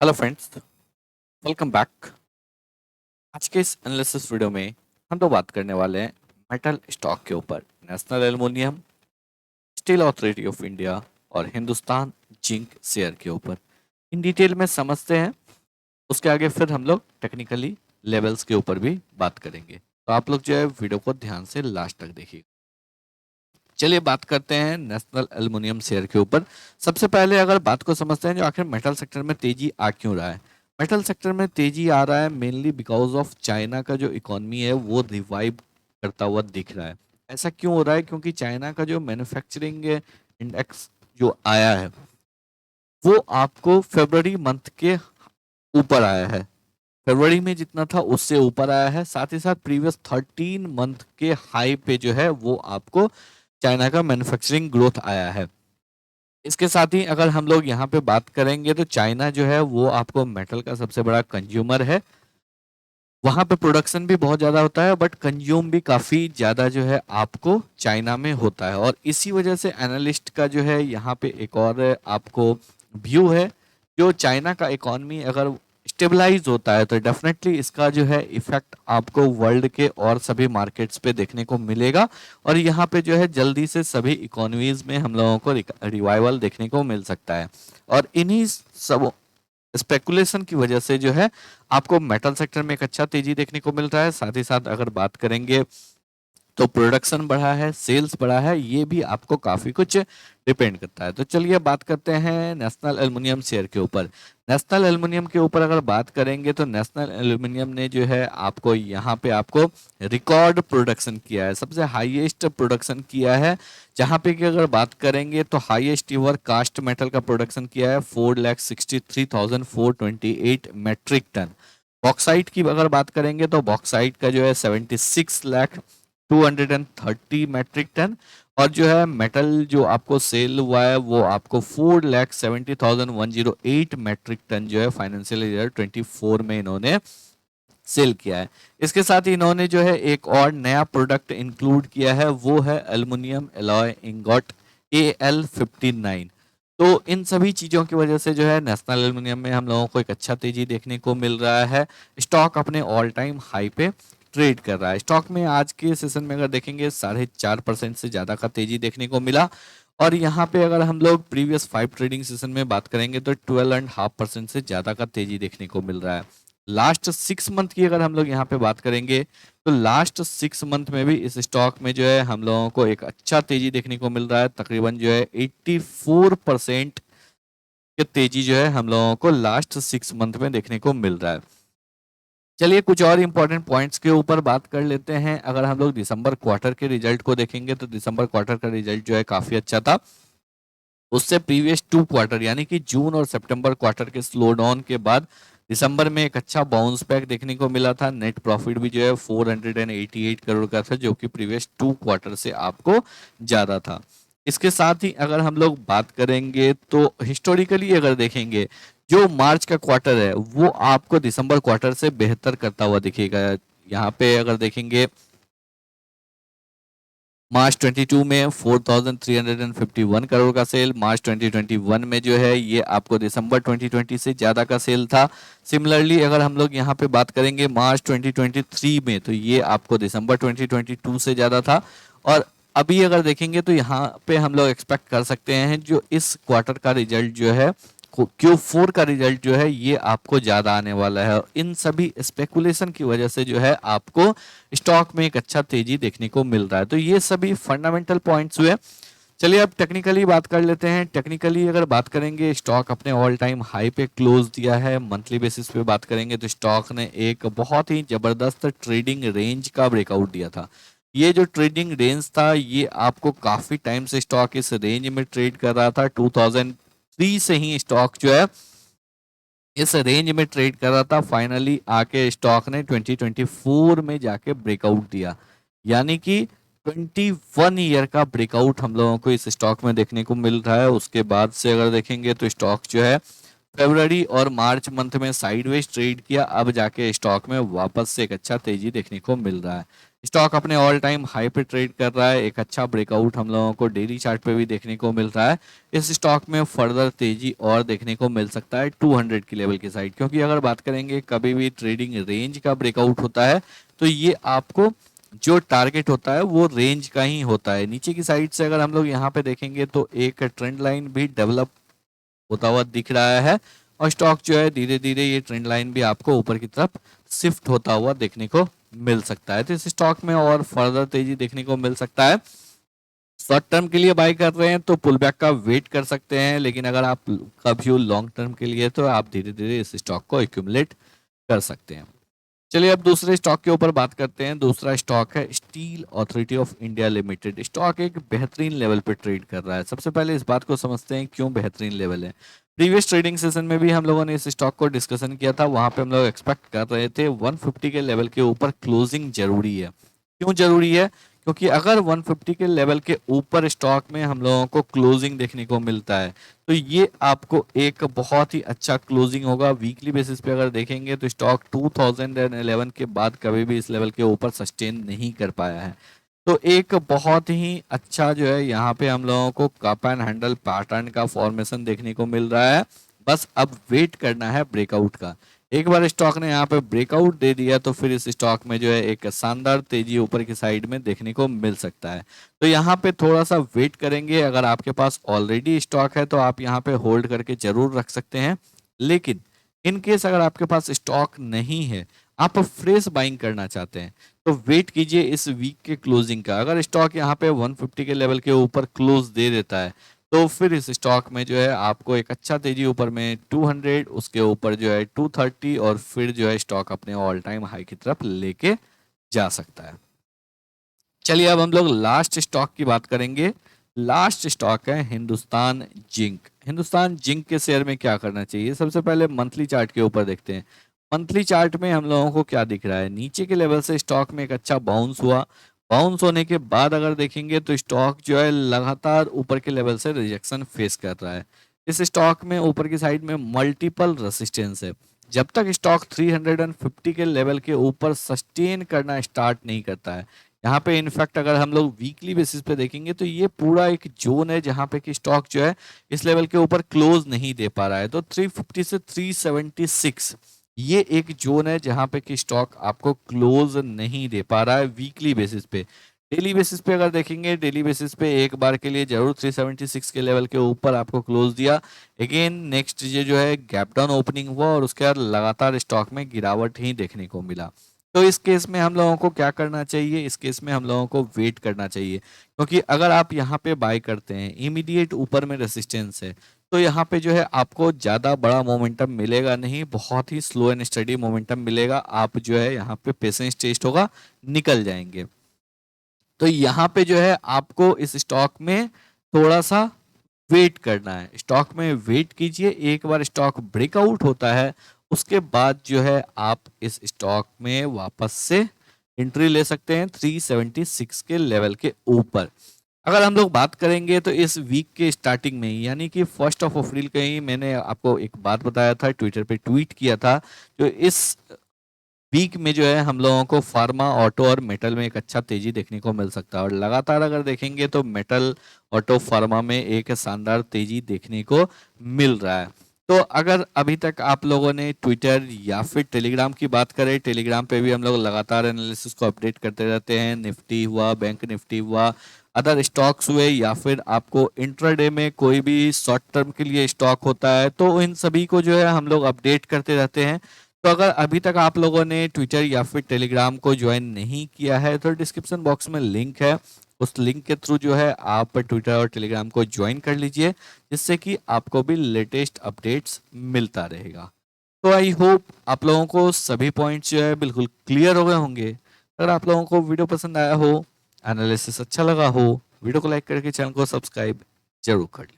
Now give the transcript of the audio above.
Hello friends, welcome back. आज के इस एनालिसिस वीडियो में हम तो बात करने वाले हैं मेटल स्टॉक के ऊपर। National aluminium, steel authority of India और हिंदुस्तान जिंक शेयर के ऊपर इन डिटेल में समझते हैं। उसके आगे फिर हम लोग टेक्निकली लेवल्स के ऊपर भी बात करेंगे, तो आप लोग जो है वीडियो को ध्यान से लास्ट तक देखिए। चलिए बात करते हैं नेशनल एल्युमिनियम शेयर के ऊपर। सबसे पहले अगर बात को समझते हैं जो आखिर मेटल सेक्टर में तेजी आ क्यों रहा है। मेटल सेक्टर में तेजी आ रहा है मेनली बिकॉज ऑफ चाइना का जो इकोनॉमी है वो रिवाइव करता हुआ दिख रहा है। ऐसा क्यों हो रहा है? क्योंकि चाइना का जो मैन्युफैक्चरिंग इंडेक्स जो आया है वो आपको फरवरी मंथ के ऊपर आया है। फरवरी में जितना था उससे ऊपर आया है। साथ ही साथ प्रीवियस 13 मंथ के हाई पे जो है वो आपको चाइना का मैन्युफैक्चरिंग ग्रोथ आया है। इसके साथ ही अगर हम लोग यहाँ पे बात करेंगे तो चाइना जो है वो आपको मेटल का सबसे बड़ा कंज्यूमर है। वहां पे प्रोडक्शन भी बहुत ज्यादा होता है बट कंज्यूम भी काफी ज्यादा जो है आपको चाइना में होता है। और इसी वजह से एनालिस्ट का जो है यहाँ पे एक और आपको व्यू है, जो चाइना का इकोनॉमी अगर स्टेबलाइज होता है तो डेफिनेटली इसका जो है इफेक्ट आपको वर्ल्ड के और सभी मार्केट्स पे देखने को मिलेगा। और यहाँ पे जो है जल्दी से सभी इकोनॉमीज में हम लोगों को रिवाइवल देखने को मिल सकता है। और इन्हीं सब स्पेकुलेशन की वजह से जो है आपको मेटल सेक्टर में एक अच्छा तेजी देखने को मिल रहा है। साथ ही साथ अगर बात करेंगे तो प्रोडक्शन बढ़ा है, सेल्स बढ़ा है, ये भी आपको काफी कुछ डिपेंड करता है। तो चलिए बात करते हैं नेशनल एल्युमिनियम शेयर के ऊपर। नेशनल एल्युमिनियम के ऊपर अगर बात करेंगे तो नेशनल एल्युमिनियम ने जो है आपको यहाँ पे आपको रिकॉर्ड प्रोडक्शन किया है, सबसे हाईएस्ट प्रोडक्शन किया है। जहाँ पे कि अगर बात करेंगे तो हाईएस्ट ईवर कास्ट मेटल का प्रोडक्शन किया है 4,63,428 मेट्रिक टन। बॉक्साइट की अगर बात करेंगे तो बॉक्साइट का जो है 76,230 मेट्रिक टन। और जो है मेटल जो आपको सेल हुआ है वो आपको 4,70,108 मेट्रिक टन जो है फाइनेंशियल ईयर 24 में इन्होंने सेल किया है। इसके साथ ही इन्होंने जो है एक और नया प्रोडक्ट इंक्लूड किया है, वो है एल्युमिनियम एलॉय इंगॉट AL59। तो इन सभी चीज़ों की वजह से जो है नेशनल एल्युमिनियम में हम लोगों को एक अच्छा तेजी देखने को मिल रहा है। स्टॉक अपने ऑल टाइम हाई पे ट्रेड कर रहा है। स्टॉक में आज के सेशन में अगर देखेंगे 4.5% से ज़्यादा का तेजी देखने को मिला। और यहाँ पे अगर हम लोग प्रीवियस 5 ट्रेडिंग सेशन में बात करेंगे तो 12.5% से ज़्यादा का तेजी देखने को मिल रहा है। लास्ट 6 मंथ की अगर हम लोग यहाँ पे बात करेंगे तो लास्ट 6 मंथ में भी इस स्टॉक में जो है हम लोगों को एक अच्छा तेजी देखने को मिल रहा है। तकरीबन जो है 84% के तेजी जो है हम लोगों को लास्ट 6 मंथ में देखने को मिल रहा है। चलिए कुछ और इंपॉर्टेंट पॉइंट्स के ऊपर बात कर लेते हैं। अगर हम लोग दिसंबर क्वार्टर के रिजल्ट को देखेंगे तो दिसंबर क्वार्टर का रिजल्ट जो है काफी अच्छा था। उससे प्रीवियस 2 क्वार्टर यानी कि जून और सितंबर क्वार्टर के स्लो डाउन के बाद दिसंबर में एक अच्छा बाउंस बैक देखने को मिला था। नेट प्रॉफिट भी जो है 488 करोड़ का था, जो कि प्रीवियस 2 क्वार्टर से आपको ज्यादा था। इसके साथ ही अगर हम लोग बात करेंगे तो हिस्टोरिकली अगर देखेंगे जो मार्च का क्वार्टर है वो आपको दिसंबर क्वार्टर से बेहतर करता हुआ दिखेगा। यहाँ पे अगर देखेंगे मार्च 22 में 4,351 करोड़ का सेल, मार्च 2021 में जो है ये आपको दिसंबर 2020 से ज़्यादा का सेल था। सिमिलरली अगर हम लोग यहाँ पे बात करेंगे मार्च 2023 में तो ये आपको दिसंबर 2022 से ज़्यादा था। और अभी अगर देखेंगे तो यहाँ पे हम लोग एक्सपेक्ट कर सकते हैं जो इस क्वार्टर का रिजल्ट जो है Q4 का रिजल्ट जो है ये आपको ज्यादा आने वाला है। इन सभी स्पेकुलेशन की वजह से जो है आपको स्टॉक में एक अच्छा तेजी देखने को मिल रहा है। तो ये सभी फंडामेंटल पॉइंट्स हुए। चलिए अब टेक्निकली बात कर लेते हैं। टेक्निकली अगर बात करेंगे स्टॉक अपने ऑल टाइम हाई पे क्लोज दिया है। मंथली बेसिस पे बात करेंगे तो स्टॉक ने एक बहुत ही जबरदस्त ट्रेडिंग रेंज का ब्रेकआउट दिया था। ये जो ट्रेडिंग रेंज था ये आपको काफी टाइम से स्टॉक इस रेंज में ट्रेड कर रहा था। 2003 से ही स्टॉक जो है इस रेंज में ट्रेड कर रहा था। फाइनली आके स्टॉक ने 2024 में जाके ब्रेकआउट दिया, यानी कि 21 ईयर का ब्रेकआउट हम लोगों को इस स्टॉक में देखने को मिल रहा है। उसके बाद से अगर देखेंगे तो स्टॉक जो है फरवरी और मार्च मंथ में साइडवेज ट्रेड किया, अब जाके स्टॉक में वापस से एक अच्छा तेजी देखने को मिल रहा है। स्टॉक अपने ऑल टाइम हाई पे ट्रेड कर रहा है। एक अच्छा ब्रेकआउट हम लोगों को डेली चार्ट पे भी देखने को मिल रहा है। इस स्टॉक में फर्दर तेजी और देखने को मिल सकता है 200 की लेवल की साइड, क्योंकि अगर बात करेंगे कभी भी ट्रेडिंग रेंज का ब्रेकआउट होता है तो ये आपको जो टारगेट होता है वो रेंज का ही होता है। नीचे की साइड से अगर हम लोग यहाँ पे देखेंगे तो एक ट्रेंड लाइन भी डेवलप होता हुआ दिख रहा है और स्टॉक जो है धीरे धीरे ये ट्रेंड लाइन भी आपको ऊपर की तरफ शिफ्ट होता हुआ देखने को मिल सकता है। तो इस स्टॉक में और फर्दर तेजी देखने को मिल सकता है। शॉर्ट टर्म के लिए बाय कर रहे हैं तो पुल बैक का वेट कर सकते हैं, लेकिन अगर आप का व्यू लॉन्ग टर्म के लिए तो आप धीरे धीरे इस स्टॉक को एक्यूमुलेट कर सकते हैं। चलिए अब दूसरे स्टॉक के ऊपर बात करते हैं। दूसरा स्टॉक है steel authority of India limited. Stock एक बेहतरीन लेवल पे ट्रेड कर रहा है। सबसे पहले इस बात को समझते हैं क्यों बेहतरीन लेवल है। प्रीवियस ट्रेडिंग सेशन में भी हम लोगों ने इस स्टॉक को डिस्कशन किया था। वहां पे हम लोग एक्सपेक्ट कर रहे थे 150 के लेवल के ऊपर क्लोजिंग जरूरी है। क्यों जरूरी है? क्योंकि अगर 150 के लेवल के ऊपर स्टॉक में हम लोगों को क्लोजिंग देखने को मिलता है तो ये आपको एक बहुत ही अच्छा क्लोजिंग होगा। वीकली बेसिस पे अगर देखेंगे तो स्टॉक 2011 के बाद कभी भी इस लेवल के ऊपर सस्टेन नहीं कर पाया है। तो एक बहुत ही अच्छा जो है यहाँ पे हम लोगों को कप एंड हैंडल पैटर्न का फॉर्मेशन देखने को मिल रहा है। बस अब वेट करना है ब्रेकआउट का। एक बार स्टॉक ने यहाँ पे ब्रेकआउट दे दिया तो फिर इस स्टॉक में जो है एक शानदार तेजी ऊपर की साइड में देखने को मिल सकता है। तो यहाँ पे थोड़ा सा वेट करेंगे। अगर आपके पास ऑलरेडी स्टॉक है तो आप यहाँ पे होल्ड करके जरूर रख सकते हैं, लेकिन इन केस अगर आपके पास स्टॉक नहीं है, आप फ्रेश बाइंग करना चाहते हैं, तो वेट कीजिए इस वीक के क्लोजिंग का। अगर स्टॉक यहाँ पे 150 के लेवल के ऊपर क्लोज दे देता है तो फिर इस स्टॉक में जो है आपको एक अच्छा तेजी ऊपर में 200, उसके ऊपर जो है 230 और फिर जो है स्टॉक अपने ऑल टाइम हाई की तरफ लेके जा सकता है। चलिए अब हम लोग लास्ट स्टॉक की बात करेंगे। लास्ट स्टॉक है हिंदुस्तान जिंक। हिंदुस्तान जिंक के शेयर में क्या करना चाहिए? सबसे पहले मंथली चार्ट के ऊपर देखते हैं। मंथली चार्ट में हम लोगों को क्या दिख रहा है? नीचे के लेवल से स्टॉक में एक अच्छा बाउंस हुआ। बाउंस होने के बाद अगर देखेंगे तो स्टॉक जो है लगातार ऊपर के लेवल से रिजेक्शन फेस कर रहा है। इस स्टॉक में ऊपर की साइड में मल्टीपल रेसिस्टेंस है। जब तक स्टॉक 350 के लेवल के ऊपर सस्टेन करना स्टार्ट नहीं करता है, यहाँ पे इनफैक्ट अगर हम लोग वीकली बेसिस पे देखेंगे तो ये पूरा एक जोन है जहाँ पे कि स्टॉक जो है इस लेवल के ऊपर क्लोज नहीं दे पा रहा है। तो 350 से 376 ये एक जोन है जहाँ पे कि स्टॉक आपको क्लोज नहीं दे पा रहा है वीकली बेसिस पे। डेली बेसिस पे अगर देखेंगे, डेली बेसिस पे एक बार के लिए जरूर 376 के लेवल के ऊपर आपको क्लोज दिया। अगेन नेक्स्ट ये जो है गैप डाउन ओपनिंग हुआ और उसके बाद लगातार स्टॉक में गिरावट ही देखने को मिला। तो इस केस में हम लोगों को क्या करना चाहिए? इस केस में हम लोगों को वेट करना चाहिए, क्योंकि अगर आप यहाँ पे बाय करते हैं, इमीडिएट ऊपर में रेसिस्टेंस है, तो यहाँ पे जो है आपको ज़्यादा बड़ा मोमेंटम मिलेगा नहीं, बहुत ही स्लो एंड स्टडी मोमेंटम मिलेगा। आप जो है यहाँ पे पेशेंस टेस्ट होगा, निकल जाएंगे। तो यहाँ पे जो है आपको इस स्टॉक में थोड़ा सा वेट करना है। स्टॉक में वेट कीजिए। एक बार स्टॉक ब्रेकआउट होता है उसके बाद जो है आप इस स्टॉक में वापस से एंट्री ले सकते हैं 376 के लेवल के ऊपर। अगर हम लोग बात करेंगे तो इस वीक के स्टार्टिंग में ही, यानी कि 1 अप्रैल के ही मैंने आपको एक बात बताया था, ट्विटर पे ट्वीट किया था, जो इस वीक में जो है हम लोगों को फार्मा, ऑटो और मेटल में एक अच्छा तेजी देखने को मिल सकता है। और लगातार अगर देखेंगे तो मेटल, ऑटो, फार्मा में एक शानदार तेजी देखने को मिल रहा है। तो अगर अभी तक आप लोगों ने ट्विटर या फिर टेलीग्राम की बात करें, टेलीग्राम पे भी हम लोग लगातार एनालिसिस को अपडेट करते रहते हैं। निफ्टी हुआ, बैंक निफ्टी हुआ, अदर स्टॉक्स हुए, या फिर आपको इंट्राडे में कोई भी शॉर्ट टर्म के लिए स्टॉक होता है, तो इन सभी को जो है हम लोग अपडेट करते रहते हैं। तो अगर अभी तक आप लोगों ने ट्विटर या फिर टेलीग्राम को ज्वाइन नहीं किया है तो डिस्क्रिप्शन बॉक्स में लिंक है, उस लिंक के थ्रू जो है आप ट्विटर और टेलीग्राम को ज्वाइन कर लीजिए, जिससे कि आपको भी लेटेस्ट अपडेट्स मिलता रहेगा। तो आई होप आप लोगों को सभी पॉइंट्स जो है बिल्कुल क्लियर हो गए होंगे। अगर आप लोगों को वीडियो पसंद आया हो, एनालिसिस अच्छा लगा हो, वीडियो को लाइक करके चैनल को सब्सक्राइब जरूर कर लीजिए।